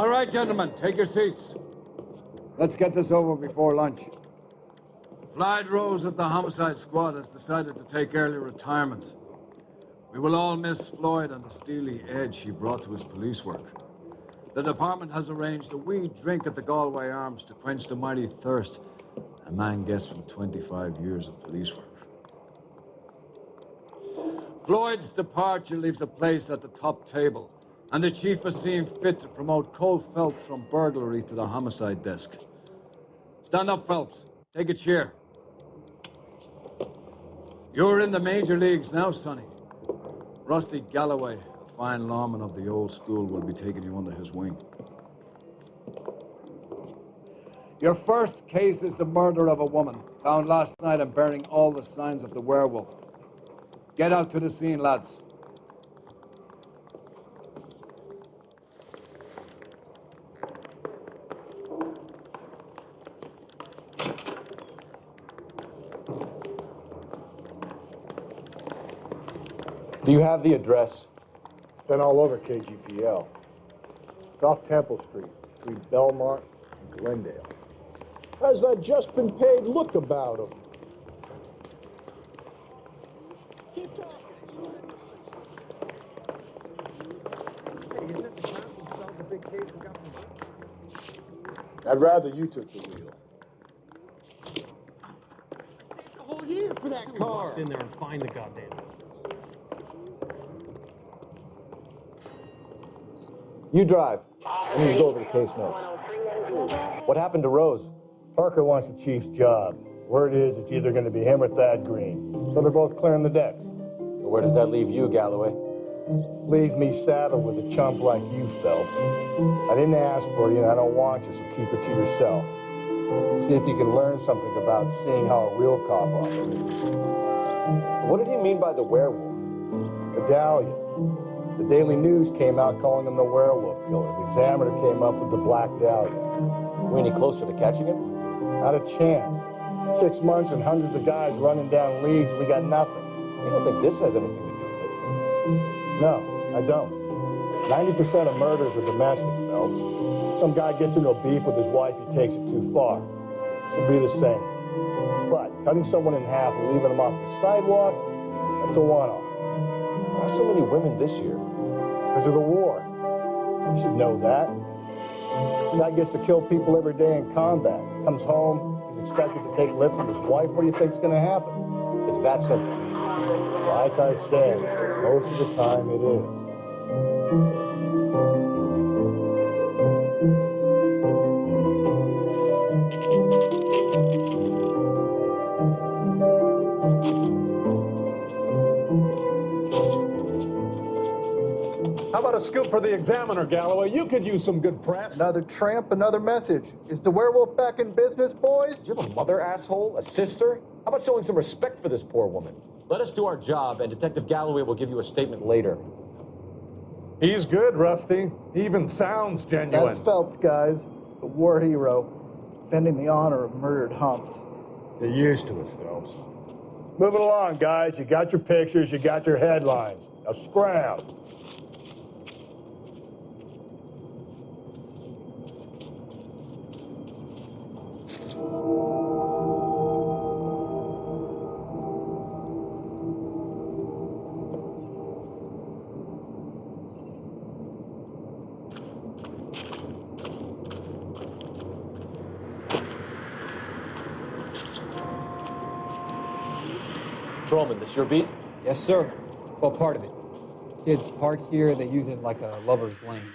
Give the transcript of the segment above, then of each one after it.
All right, gentlemen, take your seats. Let's get this over before lunch. Clyde Rose of the Homicide Squad has decided to take early retirement. We will all miss Floyd and the steely edge he brought to his police work. The department has arranged a wee drink at the Galway Arms to quench the mighty thirst a man gets from 25 years of police work. Floyd's departure leaves a place at the top table, and the chief has seen fit to promote Cole Phelps from burglary to the homicide desk. Stand up, Phelps. Take a chair. You're in the major leagues now, Sonny. Rusty Galloway, a fine lawman of the old school, will be taking you under his wing. Your first case is the murder of a woman, found last night and bearing all the signs of the werewolf. Get out to the scene, lads. Do you have the address? It's been all over KGPL. It's off Temple Street, between Belmont and Glendale. How's that just been paid look about him? Keep talking. I'd rather you took the wheel. A whole year for that car. Bust in there and find the goddamn thing. You drive. I need to go over the case notes. What happened to Rose? Parker wants the chief's job. Word is it's either going to be him or Thad Green. So they're both clearing the decks. So where does that leave you, Galloway? Leaves me saddled with a chump like you, Phelps. I didn't ask for you and I don't want you, so keep it to yourself. See if you can learn something about seeing how a real cop operates. What did he mean by the werewolf? Medallion. The Daily News came out calling him the werewolf killer. The Examiner came up with the Black Dahlia. Were any closer to catching him? Not a chance. 6 months and hundreds of guys running down leads, and we got nothing. You don't think this has anything to do with it? No, I don't. 90% of murders are domestic, Phelps. Some guy gets into a beef with his wife, he takes it too far. This will be the same. But cutting someone in half and leaving them off the sidewalk, that's a one-off. Why so many women this year? Because of the war. You should know that. The guy gets to kill people every day in combat. Comes home, he's expected to take lip from his wife. What do you think's going to happen? It's that simple. Like I said, most of the time it is. How about a scoop for the Examiner, Galloway? You could use some good press. Another tramp, another message. Is the werewolf back in business, boys? Do you have a mother, asshole? A sister? How about showing some respect for this poor woman? Let us do our job, and Detective Galloway will give you a statement later. He's good, Rusty. He even sounds genuine. That's Phelps, guys. The war hero. Defending the honor of murdered humps. Get used to it, Phelps. Moving along, guys. You got your pictures, you got your headlines. Now scram. Patrolman, this your beat? Yes, sir. Well, part of it. Kids park here, they use it like a lover's lane.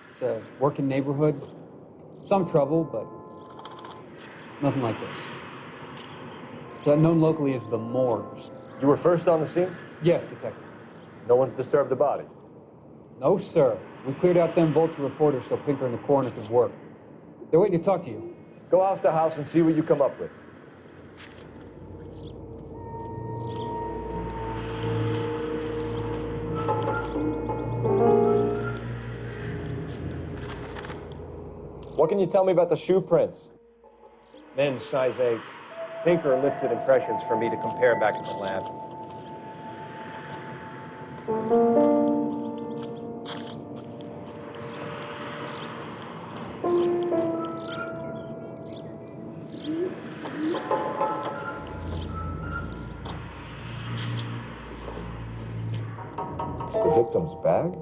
It's a working neighborhood. Some trouble, but nothing like this. So known locally as the Moors. You were first on the scene? Yes, detective. No one's disturbed the body? No, sir. We cleared out them vulture reporters so Pinker and the coroner could work. They're waiting to talk to you. Go house to house and see what you come up with. What can you tell me about the shoe prints? Men's size 8s. Pinker lifted impressions for me to compare back at the lab. victim's bag?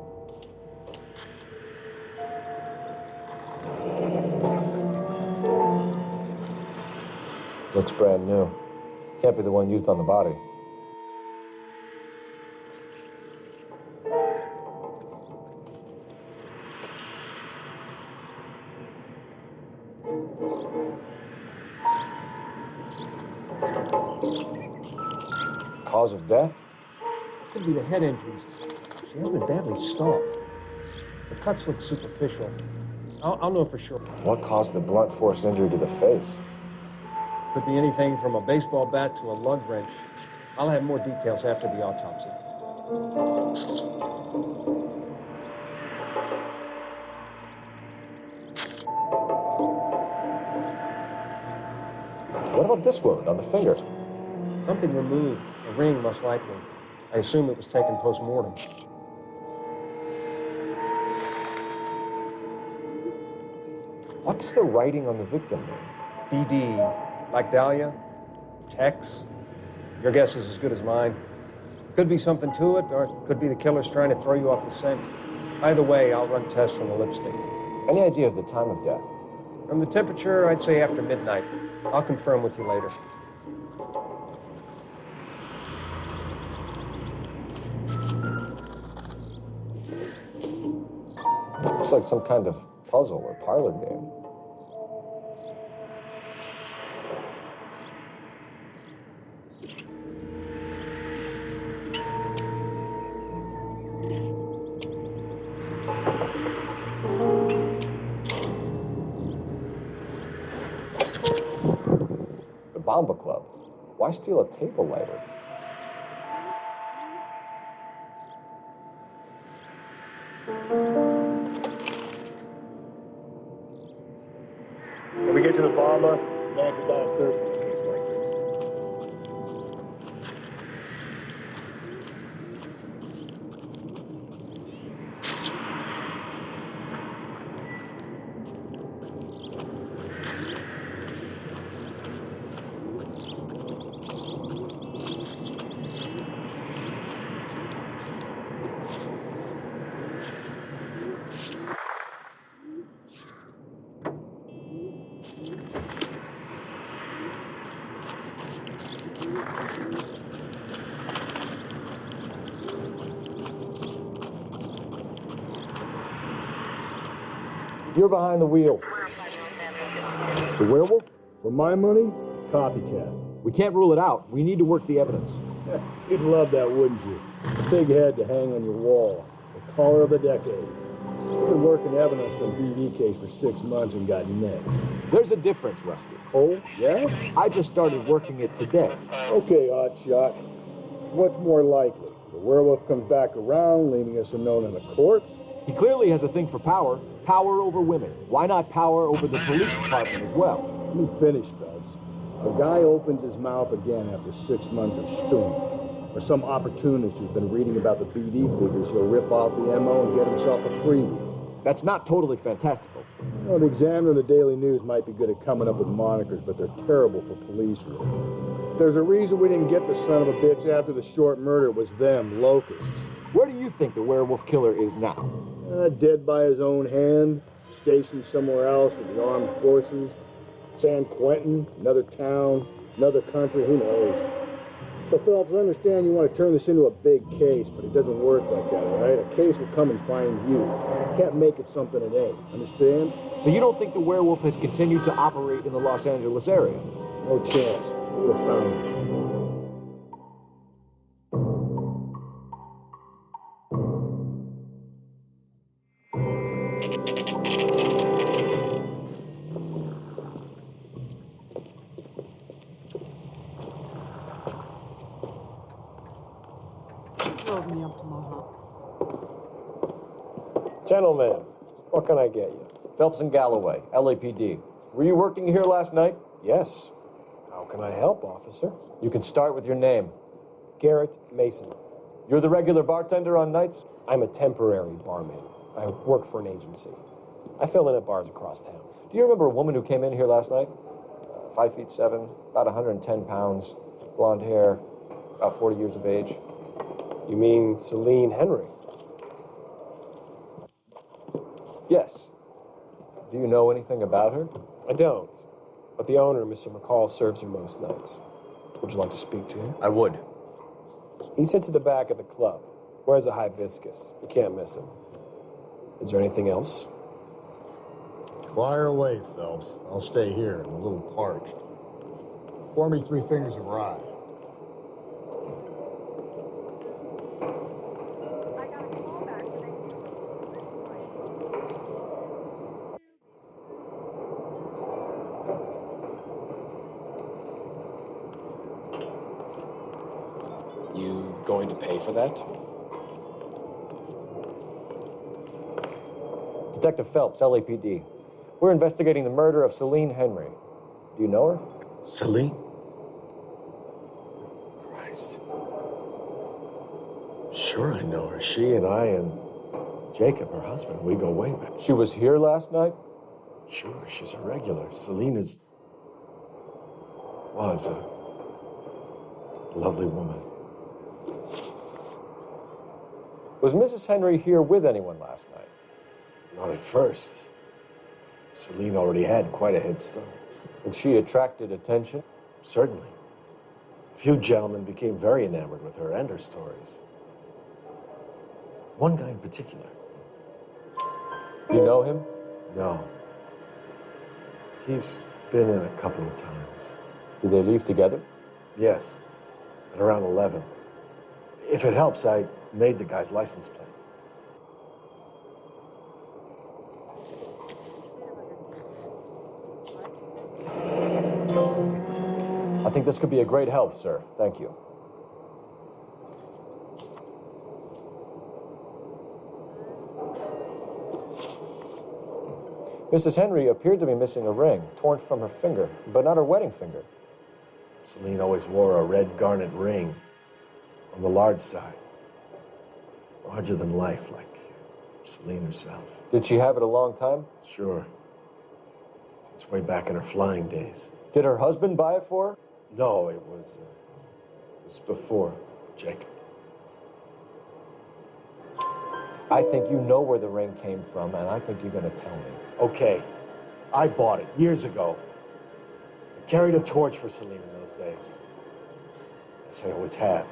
Looks brand new. Can't be the one used on the body. Cause of death? Could be the head injuries. She has been badly stalked. The cuts look superficial. I'll know for sure. What caused the blunt force injury to the face? Could be anything from a baseball bat to a lug wrench. I'll have more details after the autopsy. What about this wound on the finger? Something removed. A ring, most likely. I assume it was taken post-mortem. What's the writing on the victim name? BD. Like Dahlia? Tex? Your guess is as good as mine. Could be something to it, or it could be the killer's trying to throw you off the scent. Either way, I'll run tests on the lipstick. Any idea of the time of death? From the temperature, I'd say after midnight. I'll confirm with you later. Looks like some kind of puzzle or parlor game. The Bomba Club. Why steal a table lighter? When we get to the Bomba, man could die of thirst in a case like this. You're behind the wheel. The werewolf? For my money, copycat. We can't rule it out. We need to work the evidence. You'd love that, wouldn't you? A big head to hang on your wall. The caller of the decade. I've been working evidence on BD case for 6 months and got nicks. There's a difference, Rusty. Oh, yeah? I just started working it today. Okay, Hotshot. What's more likely? The werewolf comes back around, leaving us unknown in a corpse? He clearly has a thing for power. Power over women. Why not power over the police department as well? Let me finish, Phelps. The guy opens his mouth again after 6 months of stewing. Or some opportunist who's been reading about the BD figures, he'll rip off the MO and get himself a freebie. That's not totally fantastical. You know, the Examiner and the Daily News might be good at coming up with monikers, but they're terrible for police work. There's a reason we didn't get the son of a bitch after the short murder. It was them, locusts. Where do you think the werewolf killer is now? Dead by his own hand, stationed somewhere else with the armed forces. San Quentin, another town, another country, who knows? So, Phelps, I understand you want to turn this into a big case, but it doesn't work like that, all right? A case will come and find you. You can't make it something it ain't, understand? So you don't think the werewolf has continued to operate in the Los Angeles area? No chance. We'll found him. Drove me up to Mohawk. Gentlemen, what can I get you? Phelps and Galloway, LAPD. Were you working here last night? Yes. How can I help, officer? You can start with your name. Garrett Mason. You're the regular bartender on nights? I'm a temporary barman. I work for an agency. I fill in at bars across town. Do you remember a woman who came in here last night? 5'7", about 110 pounds, blonde hair, about 40 years of age. You mean Celine Henry? Yes. Do you know anything about her? I don't. But the owner, Mr. McCall, serves her most nights. Would you like to speak to him? I would. He sits at the back of the club. Wears a hibiscus. You can't miss him. Is there anything else? Fire away, Phelps. I'll stay here. I'm a little parched. Pour me 3 fingers of rye. You going to pay for that? Detective Phelps, LAPD. We're investigating the murder of Celine Henry. Do you know her? Celine? Christ. Sure I know her. She and I and Jacob, her husband, we go way back. She was here last night? Sure, she's a regular. Celine was a lovely woman. Was Mrs. Henry here with anyone last night? Not at first. Celine already had quite a head start. And she attracted attention? Certainly. A few gentlemen became very enamored with her and her stories. One guy in particular. You know him? No. He's been in a couple of times. Did they leave together? Yes. At around 11. If it helps, I made the guy's license plate. I think this could be a great help, sir. Thank you. Mrs. Henry appeared to be missing a ring, torn from her finger, but not her wedding finger. Celine always wore a red garnet ring on the large side. Larger than life, like Celine herself. Did she have it a long time? Sure. Since way back in her flying days. Did her husband buy it for her? No, it was before Jacob. I think you know where the ring came from, and I think you're going to tell me. Okay, I bought it years ago. I carried a torch for Celine in those days. As I always have.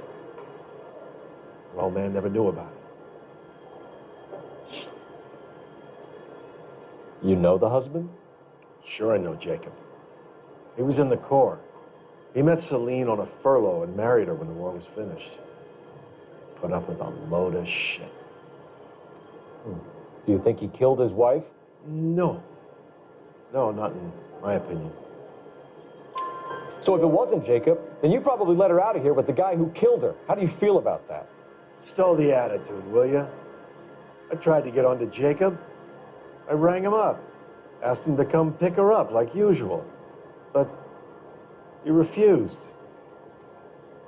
Her old man never knew about it. You know the husband? Sure I know Jacob. He was in the Corps. He met Celine on a furlough and married her when the war was finished. Put up with a load of shit. Do you think he killed his wife? No. No, not in my opinion. So if it wasn't Jacob, then you probably let her out of here with the guy who killed her. How do you feel about that? Stow the attitude, will ya? I tried to get onto Jacob. I rang him up. Asked him to come pick her up, like usual. But he refused.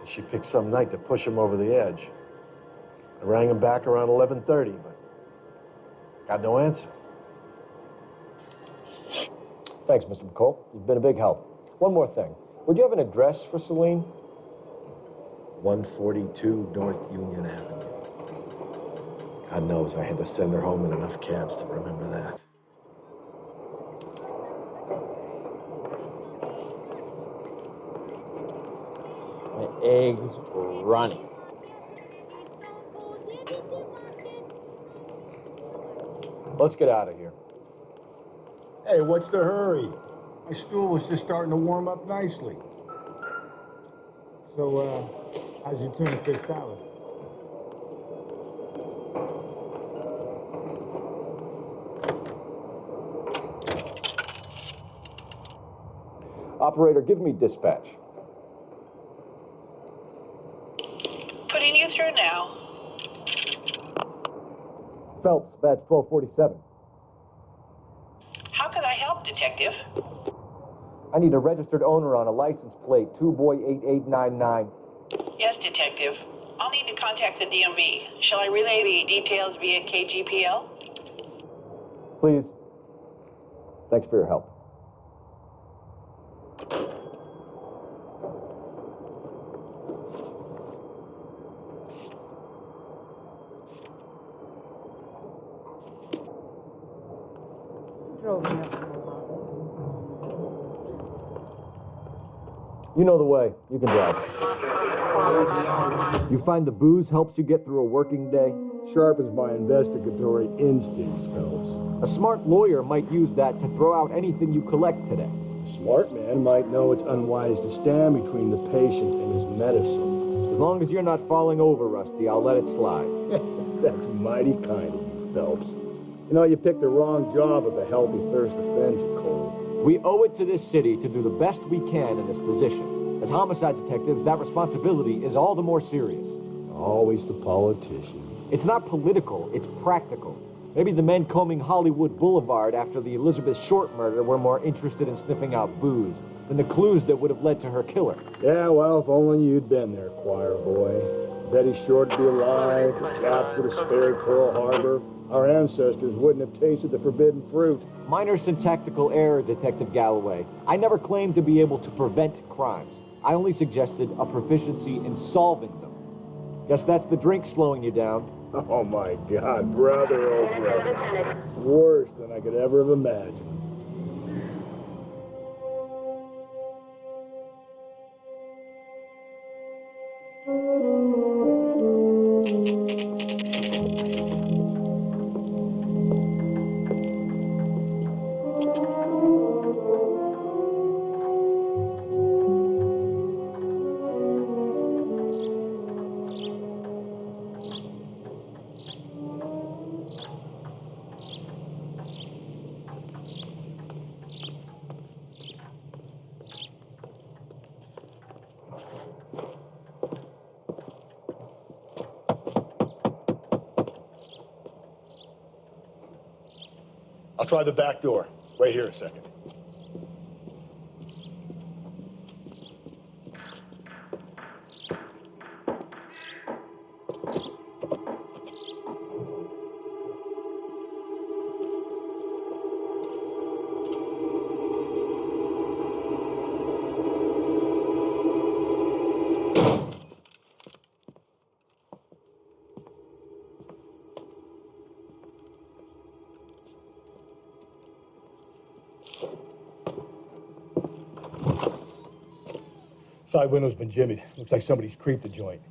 She picked some night to push him over the edge. I rang him back around 11:30, but got no answer. Thanks, Mr. McCall. You've been a big help. One more thing. Would you have an address for Celine? 142 North Union Avenue. God knows I had to send her home in enough cabs to remember that. My eggs were running. Let's get out of here. Hey, what's the hurry? My stool was just starting to warm up nicely. So, how's your tuna fish salad? Operator, give me dispatch. Putting you through now. Phelps, badge 1247. How can I help, Detective? I need a registered owner on a license plate, 2boy8899. Yes, Detective. I'll need to contact the DMV. Shall I relay the details via KGPL? Please. Thanks for your help. throw me up. You know the way. You can drive. You find the booze helps you get through a working day? Sharpens my investigatory instincts, Phelps. A smart lawyer might use that to throw out anything you collect today. A smart man might know it's unwise to stand between the patient and his medicine. As long as you're not falling over, Rusty, I'll let it slide. That's mighty kind of you, Phelps. You know, you picked the wrong job if a healthy thirst offends you, Cole. We owe it to this city to do the best we can in this position. As homicide detectives, that responsibility is all the more serious. Always the politician. It's not political, it's practical. Maybe the men combing Hollywood Boulevard after the Elizabeth Short murder were more interested in sniffing out booze than the clues that would have led to her killer. Yeah, well, if only you'd been there, choir boy. Betty Short would be alive, the Japs would have spared Pearl Harbor. Our ancestors wouldn't have tasted the forbidden fruit. Minor syntactical error, Detective Galloway. I never claimed to be able to prevent crimes. I only suggested a proficiency in solving them. Guess that's the drink slowing you down. Oh my God, brother, oh brother. It's worse than I could ever have imagined. I'll try the back door. Wait here a second. Side window's been jimmied. Looks like somebody's creeped the joint.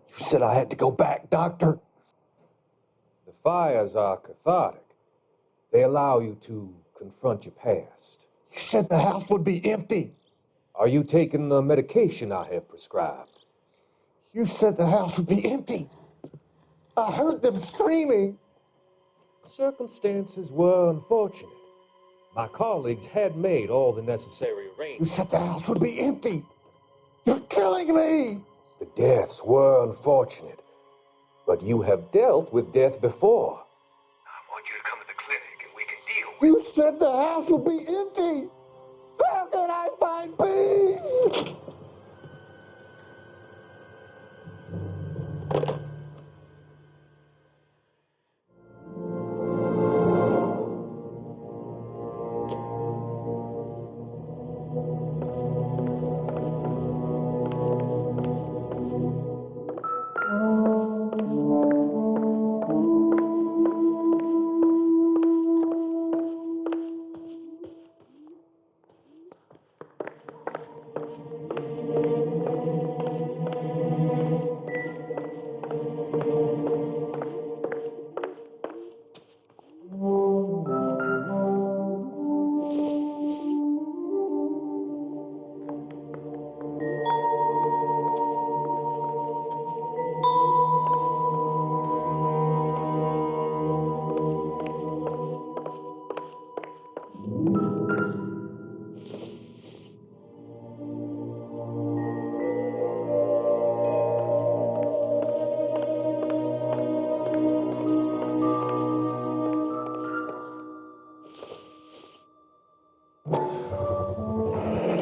You said I had to go back, Doctor. The fires are cathartic. They allow you to confront your past. You said the house would be empty. Are you taking the medication I have prescribed? You said the house would be empty. I heard them screaming. Circumstances were unfortunate. My colleagues had made all the necessary You arrangements. said the house would be empty. You're killing me. The deaths were unfortunate, but you have dealt with death before. I want you to come to the clinic and we can deal with You said the house would be empty. How can I find peace?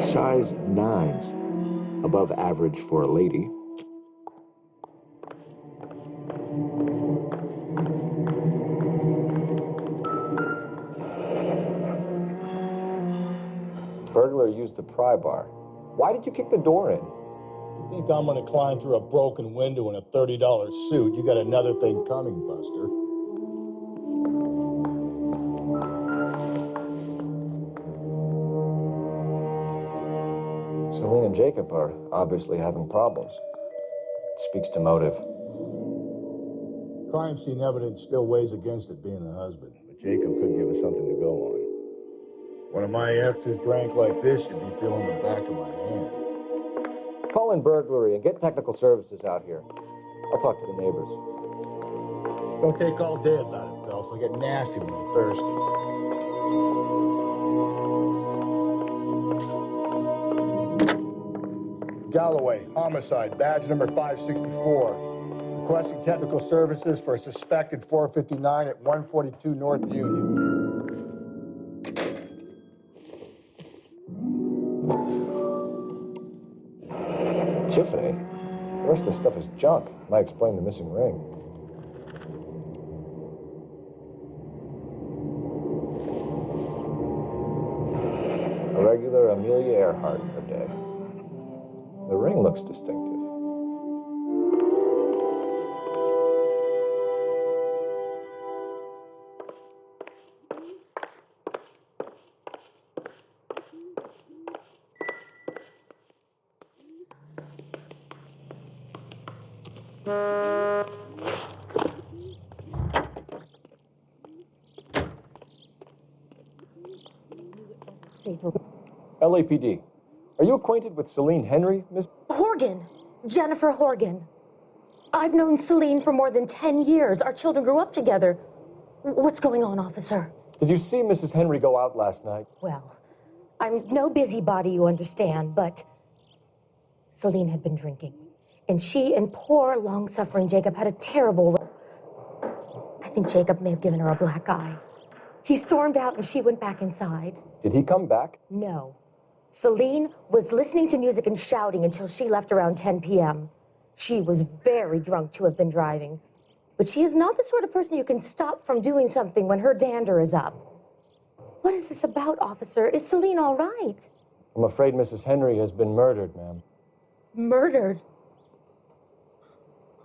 Size 9s, above average for a lady. used the pry bar. Why did you kick the door in? You think I'm gonna climb through a broken window in a $30 suit? You got another thing coming, Buster. Celine and Jacob are obviously having problems. It speaks to motive. Crime scene evidence still weighs against it being the husband, but Jacob could give us something to go on. One of my exes drank like this, you'd be feeling the back of my hand. Call in burglary and get technical services out here. I'll talk to the neighbors. Don't take all day about it, Phelps. I'll get nasty when I'm thirsty. Galloway, homicide, badge number 564. Requesting technical services for a suspected 459 at 142 North Union. Tiffany? The rest of the stuff is junk. Might explain the missing ring. A regular Amelia Earhart per day. The ring looks distinctive. LAPD. Are you acquainted with Celine Henry, Miss? Horgan. Jennifer Horgan. I've known Celine for more than 10 years. Our children grew up together. What's going on, officer? Did you see Mrs. Henry go out last night? Well, I'm no busybody, you understand, but Celine had been drinking. And she and poor, long-suffering Jacob had a terrible... I think Jacob may have given her a black eye. He stormed out and she went back inside. Did he come back? No. Celine was listening to music and shouting until she left around 10 p.m. She was very drunk to have been driving. But she is not the sort of person you can stop from doing something when her dander is up. What is this about, officer? Is Celine all right? I'm afraid Mrs. Henry has been murdered, ma'am. Murdered?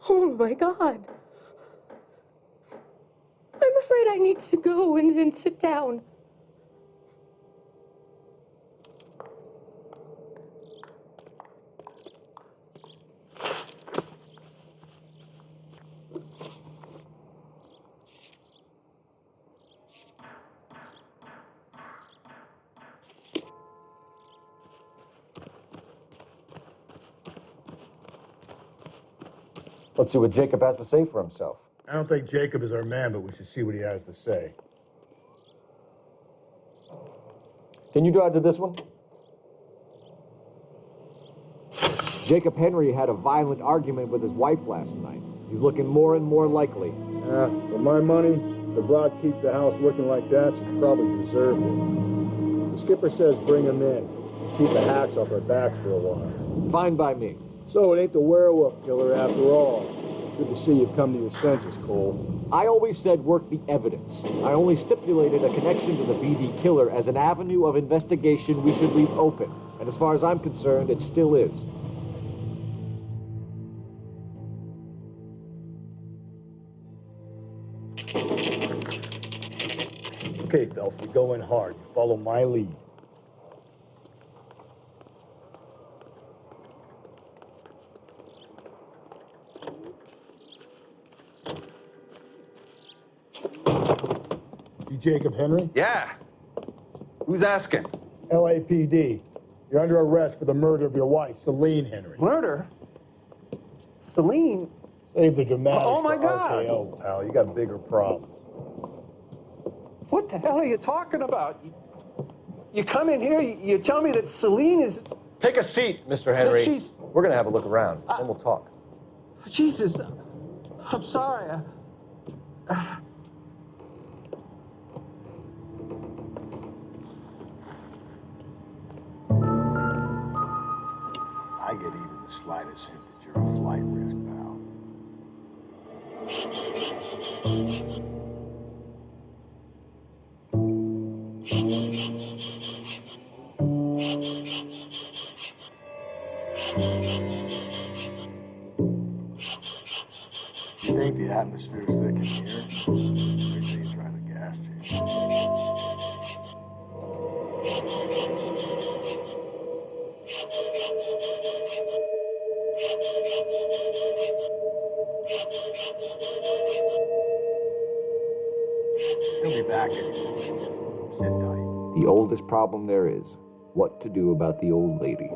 Oh, my God. I'm afraid I need to go and sit down. Let's see what Jacob has to say for himself. I don't think Jacob is our man, but we should see what he has to say. Can you drive to this one? Jacob Henry had a violent argument with his wife last night. He's looking more and more likely. For my money, if the broad keeps the house looking like that, she's probably deserved it. The skipper says bring him in and keep the hacks off our backs for a while. Fine by me. So it ain't the werewolf killer after all. Good to see you've come to your senses, Cole. I always said work the evidence. I only stipulated a connection to the BD killer as an avenue of investigation we should leave open. And as far as I'm concerned, it still is. Okay, Phelps, we go in hard. You follow my lead. You Jacob Henry? Yeah. Who's asking? LAPD. You're under arrest for the murder of your wife, Celine Henry. Murder? Celine? Save the dramatics Oh, my for God. RKO, pal. You got bigger problems. What the hell are you talking about? You come in here, you tell me that Celine is... Take a seat, Mr. Henry. She's... We're gonna have a look around, then we'll talk. Jesus, I'm sorry. I get even the slightest hint that you're a flight risk, pal. You think the atmosphere's thick in here? Wait till you try the gas chamber. He'll be back anyway. Just sit tight. The oldest problem there is what to do about the old lady.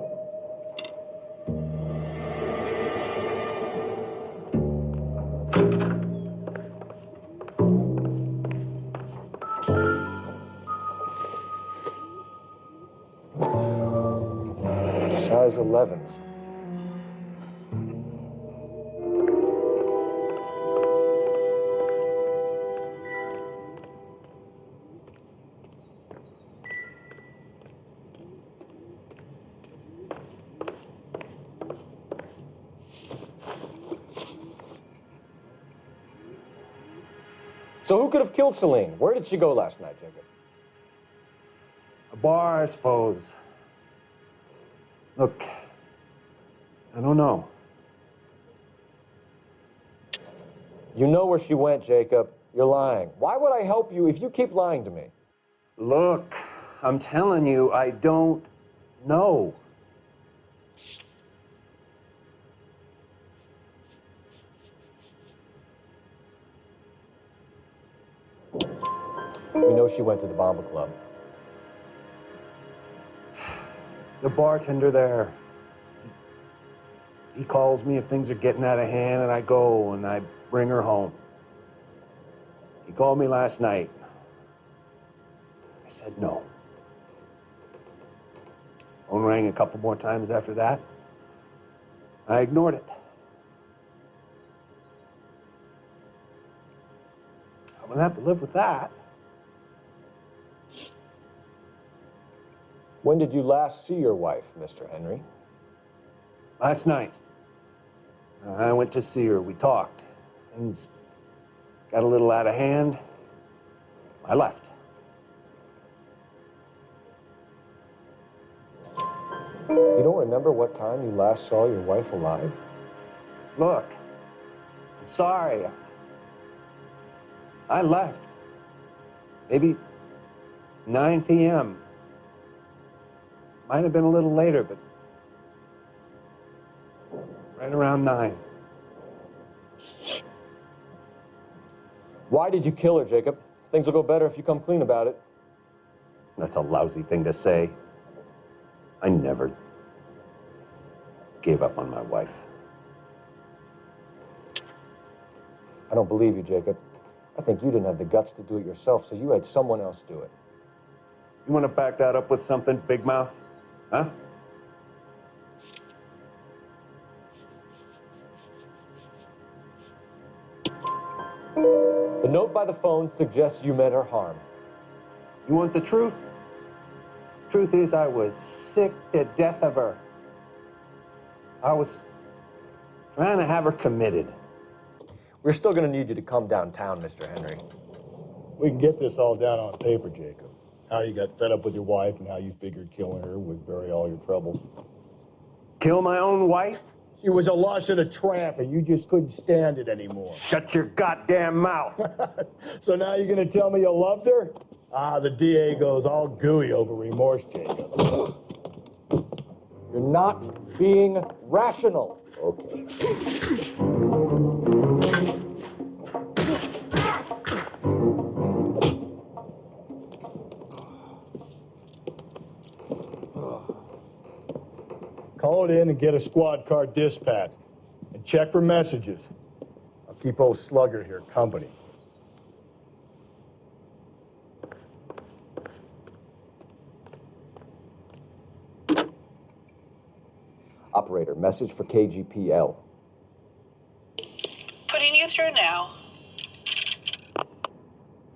Size 11s. So who could have killed Celine? Where did she go last night, Jacob? A bar, I suppose. Look, I don't know. You know where she went, Jacob. You're lying. Why would I help you if you keep lying to me? Look, I'm telling you, I don't know. We know she went to the Bomba Club. The bartender there, he calls me if things are getting out of hand, and I go and I bring her home. He called me last night. I said no. Phone rang a couple more times after that. I ignored it. I'm gonna have to live with that. When did you last see your wife, Mr. Henry? Last night. I went to see her. We talked. Things got a little out of hand. I left. You don't remember what time you last saw your wife alive? Look, I'm sorry. I left. Maybe 9 p.m. Might have been a little later, but right around 9. Why did you kill her, Jacob? Things will go better if you come clean about it. That's a lousy thing to say. I never gave up on my wife. I don't believe you, Jacob. I think you didn't have the guts to do it yourself, so you had someone else do it. You want to back that up with something, big mouth? Huh? The note by the phone suggests you meant her harm. You want the truth? Truth is, I was sick to death of her. I was trying to have her committed. We're still going to need you to come downtown, Mr. Henry. We can get this all down on paper, Jacob. How you got fed up with your wife and how you figured killing her would bury all your troubles. Kill my own wife? She was a lush and a tramp, and you just couldn't stand it anymore. Shut your goddamn mouth. So now you're going to tell me you loved her? Ah, the DA goes all gooey over remorse, Jacob. You're not being rational. Okay. Call it in and get a squad car dispatched. And check for messages. I'll keep old Slugger here company. Operator, message for KGPL. Putting you through now.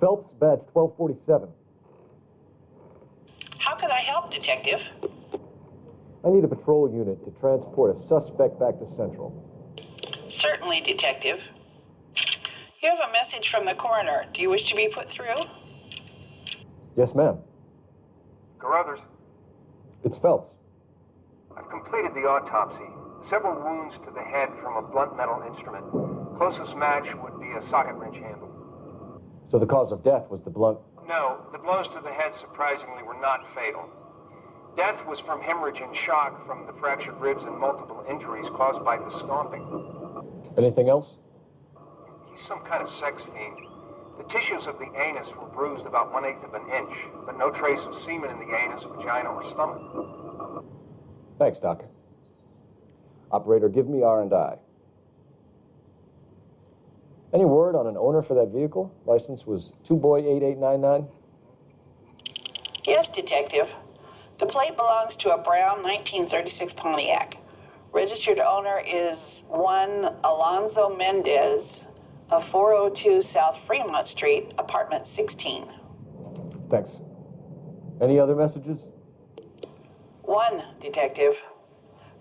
Phelps, badge 1247. How could I help, Detective? I need a patrol unit to transport a suspect back to Central. Certainly, Detective. You have a message from the coroner. Do you wish to be put through? Yes, ma'am. Carruthers, It's Phelps. I've completed the autopsy. Several wounds to the head from a blunt metal instrument. Closest match would be a socket wrench handle. So the cause of death was the blunt... No, the blows to the head surprisingly were not fatal. Death was from hemorrhage and shock from the fractured ribs and multiple injuries caused by the stomping. Anything else? He's some kind of sex fiend. The tissues of the anus were bruised about 1/8 of an inch, but no trace of semen in the anus, vagina, or stomach. Thanks, Doc. Operator, give me R&I. Any word on an owner for that vehicle? License was 2boy8899. Yes, Detective. The plate belongs to a brown 1936 Pontiac. Registered owner is one Alonzo Mendez of 402 South Fremont Street, apartment 16. Thanks. Any other messages? One, Detective.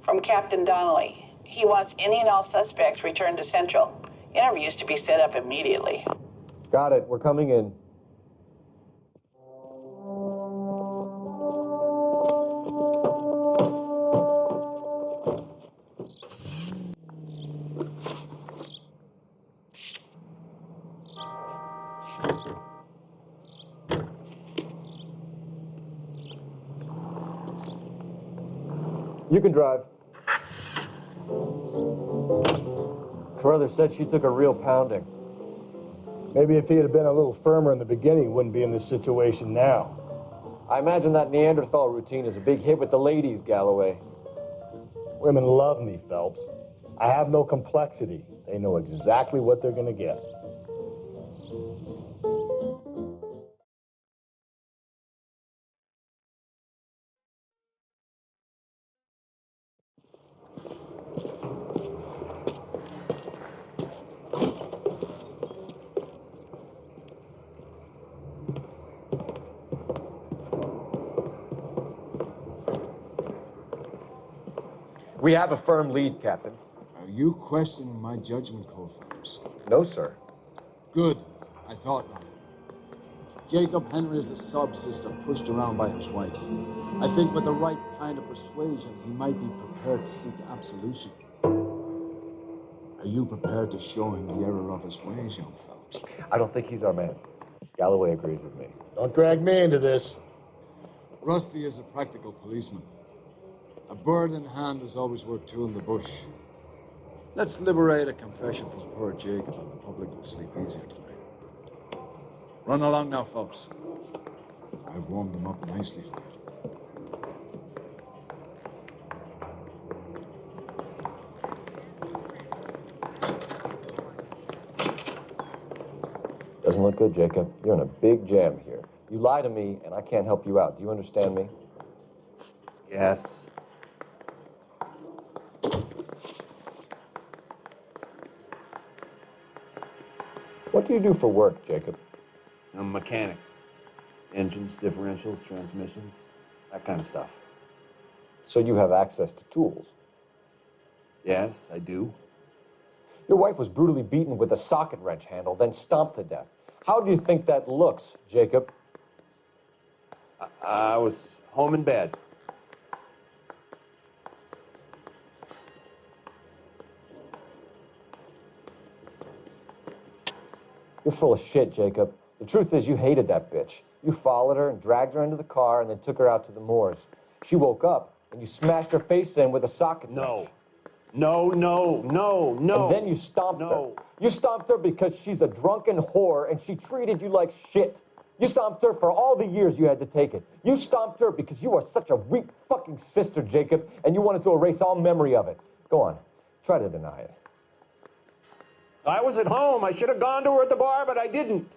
From Captain Donnelly. He wants any and all suspects returned to Central. Interviews to be set up immediately. Got it. We're coming in. You can drive. Carruthers said she took a real pounding. Maybe if he had been a little firmer in the beginning, he wouldn't be in this situation now. I imagine that Neanderthal routine is a big hit with the ladies, Galloway. Women love me, Phelps. I have no complexity. They know exactly what they're going to get. We have a firm lead, Captain. Are you questioning my judgment call, Phelps? No, sir. Good. I thought not. Jacob Henry is a sub-sister pushed around by his wife. I think with the right kind of persuasion, he might be prepared to seek absolution. Are you prepared to show him the error of his ways, young Phelps? I don't think he's our man. Galloway agrees with me. Don't drag me into this. Rusty is a practical policeman. A bird in hand is always worth two in the bush. Let's liberate a confession from poor Jacob, and the public will sleep easier tonight. Run along now, Phelps. I've warmed them up nicely for you. Doesn't look good, Jacob. You're in a big jam here. You lie to me, and I can't help you out. Do you understand me? Yes. What do you do for work, Jacob? I'm a mechanic. Engines, differentials, transmissions, that kind of stuff. So you have access to tools? Yes, I do. Your wife was brutally beaten with a socket wrench handle, then stomped to death. How do you think that looks, Jacob? I was home in bed. You're full of shit, Jacob. The truth is you hated that bitch. You followed her and dragged her into the car and then took her out to the moors. She woke up and you smashed her face in with a socket wrench. No. And then you stomped her. You stomped her because she's a drunken whore and she treated you like shit. You stomped her for all the years you had to take it. You stomped her because you are such a weak fucking sister, Jacob, and you wanted to erase all memory of it. Go on. Try to deny it. I was at home. I should have gone to her at the bar, but I didn't.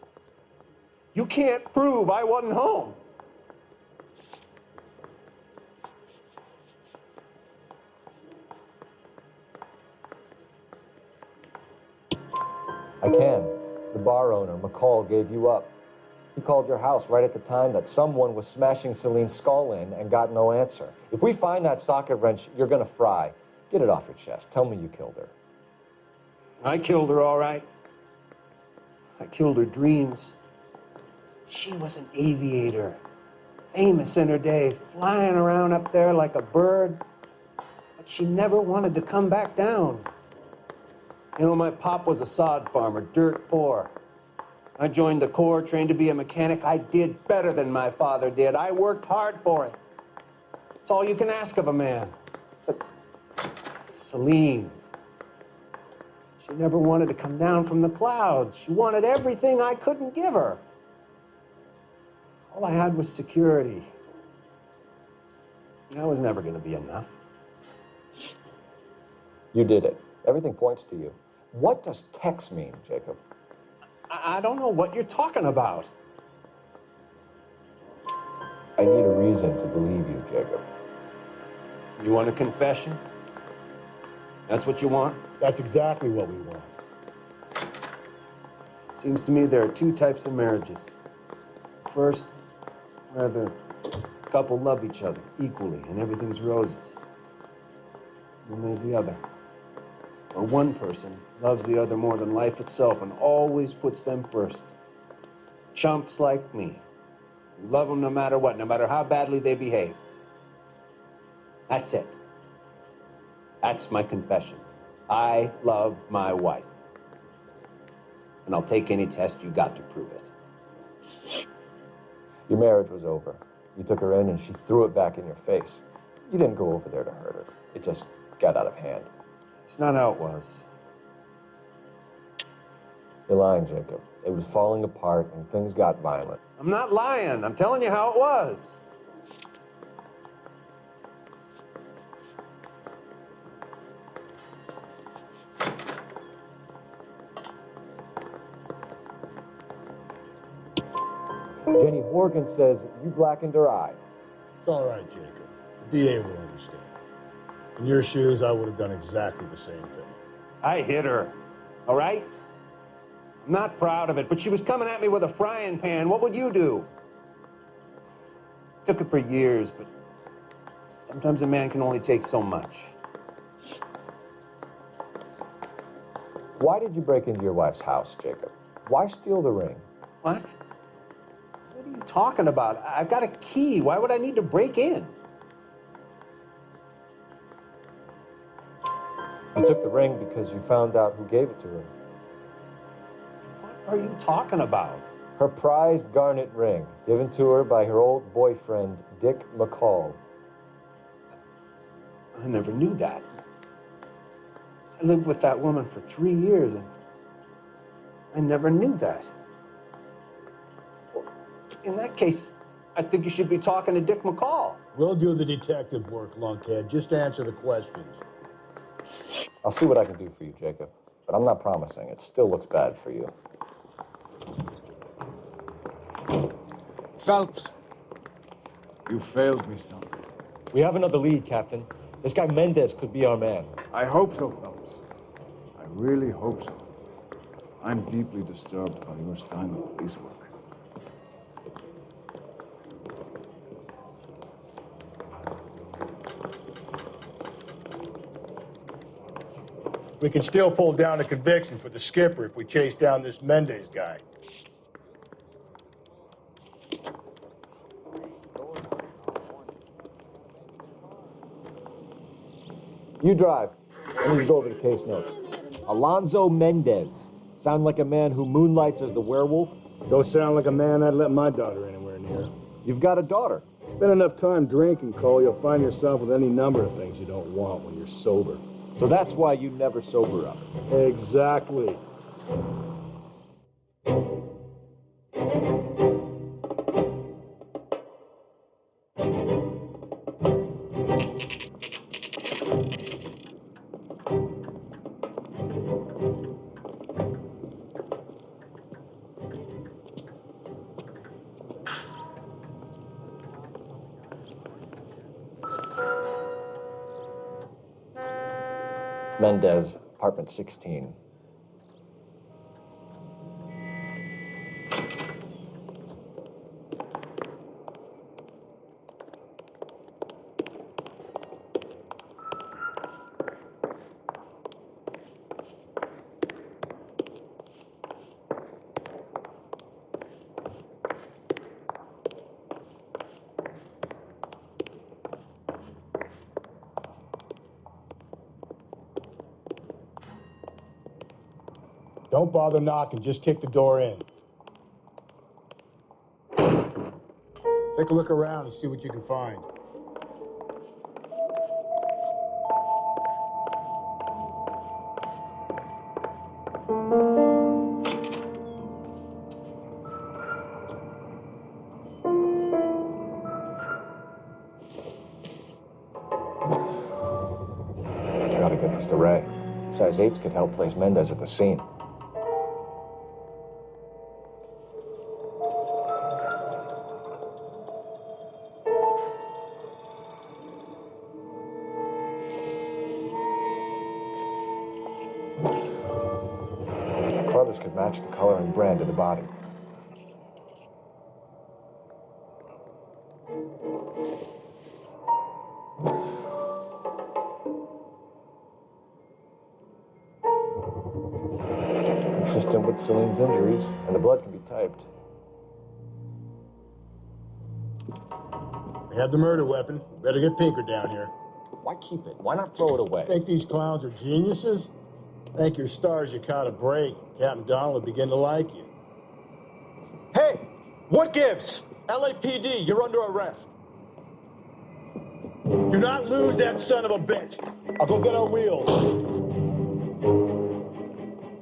You can't prove I wasn't home. I can. The bar owner, McCall, gave you up. He called your house right at the time that someone was smashing Celine's skull in and got no answer. If we find that socket wrench, you're gonna fry. Get it off your chest. Tell me you killed her. I killed her, all right. I killed her dreams. She was an aviator, famous in her day, flying around up there like a bird. But But she never wanted to come back down. You know, my pop was a sod farmer, dirt poor. I joined the Corps, trained to be a mechanic. I did better than my father did. I worked hard for it. It's all you can ask of a man. But Celine, she never wanted to come down from the clouds. She wanted everything I couldn't give her. All I had was security. That was never going to be enough. You did it. Everything points to you. What does Tex mean, Jacob? I don't know what you're talking about. I need a reason to believe you, Jacob. You want a confession? That's what you want? That's exactly what we want. Seems to me there are two types of marriages. First, where the couple love each other equally and everything's roses. And then there's the other, where one person loves the other more than life itself and always puts them first. Chumps like me, who love them no matter what, no matter how badly they behave. That's it. That's my confession. I love my wife. And I'll take any test you got to prove it. Your marriage was over. You took her in and she threw it back in your face. You didn't go over there to hurt her. It just got out of hand. It's not how it was. You're lying, Jacob. It was falling apart and things got violent. I'm not lying. I'm telling you how it was. Jenny Horgan says you blackened her eye. It's all right, Jacob. The DA will understand. In your shoes, I would have done exactly the same thing. I hit her, all right? I'm not proud of it, but she was coming at me with a frying pan. What would you do? Took it for years, but sometimes a man can only take so much. Why did you break into your wife's house, Jacob? Why steal the ring? What? What are you talking about? I've got a key. Why would I need to break in? You took the ring because you found out who gave it to her. What are you talking about? Her prized garnet ring, given to her by her old boyfriend, Dick McCall. I never knew that. I lived with that woman for 3 years, and I never knew that. In that case, I think you should be talking to Dick McCall. We'll do the detective work, lunkhead. Just answer the questions. I'll see what I can do for you, Jacob. But I'm not promising. It still looks bad for you. Phelps, you failed me, son. We have another lead, Captain. This guy Mendez could be our man. I hope so, Phelps. I really hope so. I'm deeply disturbed by your style of police work. We can still pull down a conviction for the skipper if we chase down this Mendez guy. You drive. I need to go over the case notes. Alonzo Mendez. Sound like a man who moonlights as the werewolf? Don't sound like a man I'd let my daughter anywhere near. You've got a daughter. Spend enough time drinking, Cole, you'll find yourself with any number of things you don't want when you're sober. So that's why you never sober up. Exactly. Mendez, apartment 16. Don't bother knocking, just kick the door in. Take a look around and see what you can find. I gotta get this to Ray. Size 8s could help place Mendez at the scene. Brothers could match the color and brand of the body. Consistent with Celine's injuries, and the blood can be typed. We have the murder weapon. Better get Pinker down here. Why keep it? Why not throw it away? Think these clowns are geniuses? Thank your stars you caught a break. Captain Donald will begin to like you. Hey! What gives? LAPD, you're under arrest. Do not lose that son of a bitch. I'll go get our wheels.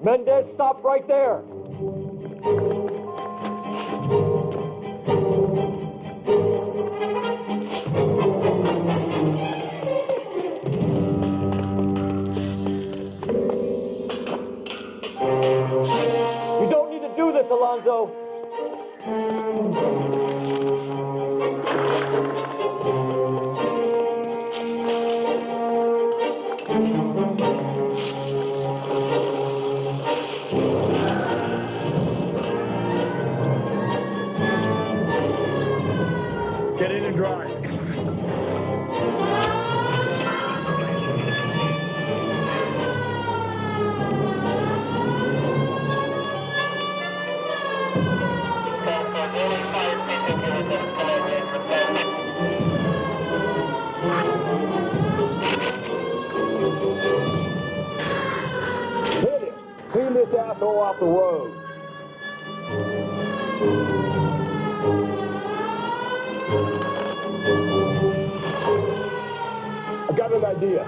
Mendez, stop right there! You don't need to do this, Alonzo! Get in and drive. Hit it. Clean this asshole off the road. I got an idea.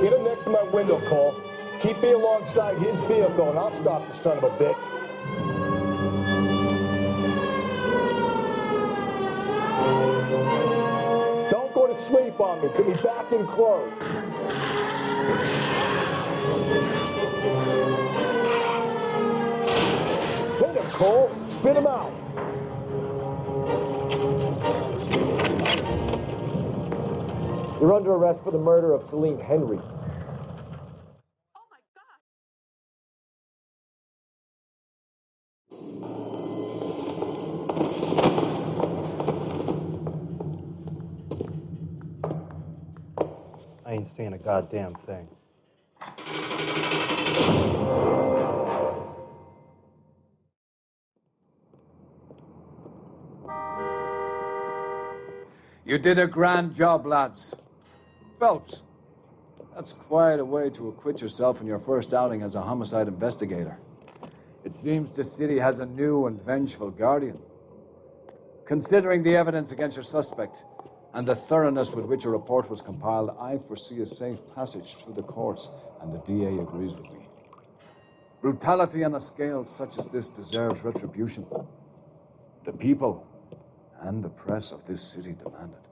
Get him next to my window, Cole. Keep me alongside his vehicle, and I'll stop the son of a bitch. Don't go to sleep on me. Get me back in close. Hit him, Cole. Spit him out. You're under arrest for the murder of Celine Henry. I ain't seeing a goddamn thing. You did a grand job, lads. Phelps, that's quite a way to acquit yourself in your first outing as a homicide investigator. It seems the city has a new and vengeful guardian. Considering the evidence against your suspect and the thoroughness with which a report was compiled, I foresee a safe passage through the courts, and the DA agrees with me. Brutality on a scale such as this deserves retribution. The people and the press of this city demand it.